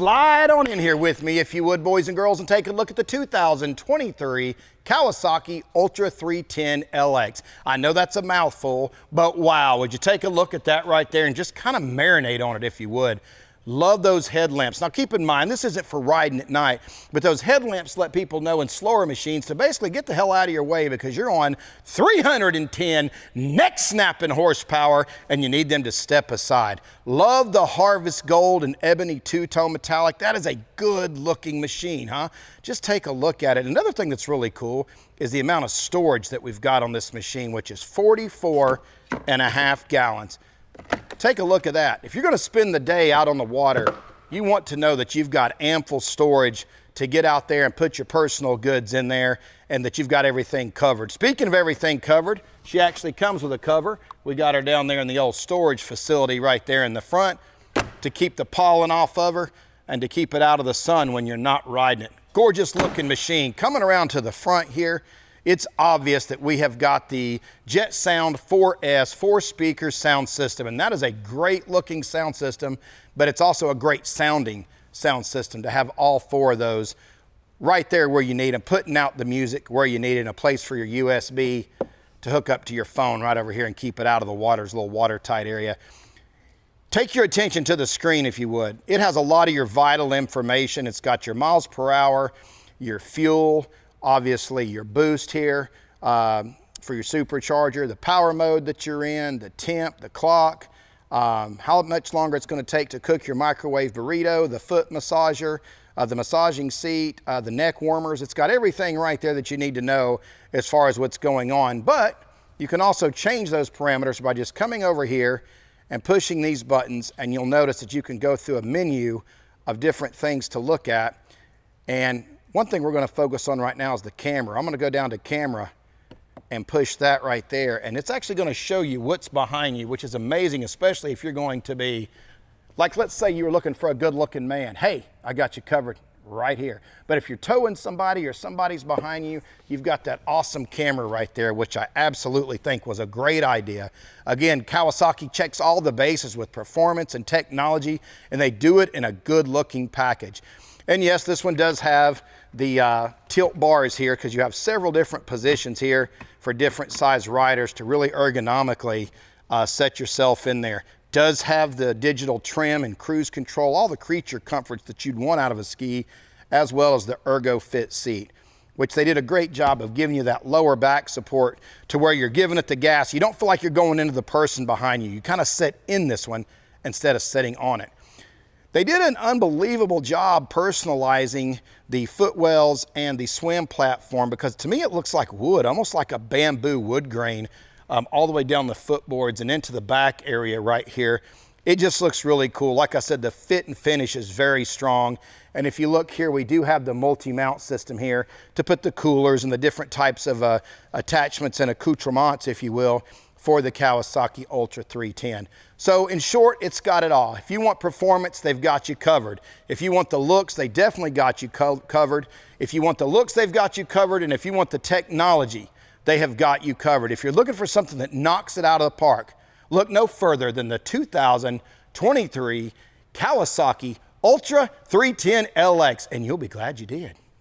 Slide on in here with me, if you would, boys and girls, and take a look at the 2023 Kawasaki Ultra 310 LX. I know that's a mouthful, but wow, would you take a look at that right there and just kind of marinate on it, if you would. Love those headlamps. Now keep in mind, this isn't for riding at night, but those headlamps let people know in slower machines to basically get the hell out of your way because you're on 310 neck-snapping horsepower and you need them to step aside. Love the Harvest Gold and Ebony two-tone metallic. That is a good-looking machine, huh? Just take a look at it. Another thing that's really cool is the amount of storage that we've got on this machine, which is 44.5 gallons. Take a look at that. If you're going to spend the day out on the water, you want to know that you've got ample storage to get out there and put your personal goods in there and that you've got everything covered. Speaking of everything covered, she actually comes with a cover. We got her down there in the old storage facility right there in the front to keep the pollen off of her and to keep it out of the sun when you're not riding it. Gorgeous looking machine. Coming around to the front here, it's obvious that we have got the Jetsound 4S 4-speaker sound system, and that is a great looking sound system, but it's also a great sounding sound system to have all four of those right there where you need them, putting out the music where you need it, and a place for your USB to hook up to your phone right over here and keep it out of the water. It's a little watertight area. Take your attention to the screen, if you would. It has a lot of your vital information. It's got your miles per hour, your fuel, obviously your boost here for your supercharger, the power mode that you're in, the temp, the clock, how much longer it's going to take to cook your microwave burrito, the foot massager, the massaging seat, the neck warmers. It's got everything right there that you need to know as far as what's going on. But you can also change those parameters by just coming over here and pushing these buttons, and you'll notice that you can go through a menu of different things to look at. And one thing we're going to focus on right now is the camera. I'm going to go down to camera and push that right there, and it's actually going to show you what's behind you, which is amazing, especially if you're going to be, like, let's say you were looking for a good-looking man. Hey, I got you covered right here. But if you're towing somebody or somebody's behind you, you've got that awesome camera right there, which I absolutely think was a great idea. Again, Kawasaki checks all the bases with performance and technology, and they do it in a good-looking package. And yes, this one does have the tilt bars here because you have several different positions here for different size riders to really ergonomically set yourself in there. Does have the digital trim and cruise control, all the creature comforts that you'd want out of a ski, as well as the Ergo Fit seat, which they did a great job of giving you that lower back support to where you're giving it the gas. You don't feel like you're going into the person behind you. You kind of sit in this one instead of sitting on it. They did an unbelievable job personalizing the footwells and the swim platform because to me it looks like wood, almost like a bamboo wood grain, all the way down the footboards and into the back area right here. It just looks really cool. Like I said, the fit and finish is very strong. And if you look here, we do have the multi-mount system here to put the coolers and the different types of attachments and accoutrements, if you will, for the Kawasaki Ultra 310. So in short, it's got it all. If you want performance, they've got you covered. If you want the looks, they definitely got you covered. If you want the looks, they've got you covered. And if you want the technology, they have got you covered. If you're looking for something that knocks it out of the park, look no further than the 2023 Kawasaki Ultra 310 LX, and you'll be glad you did.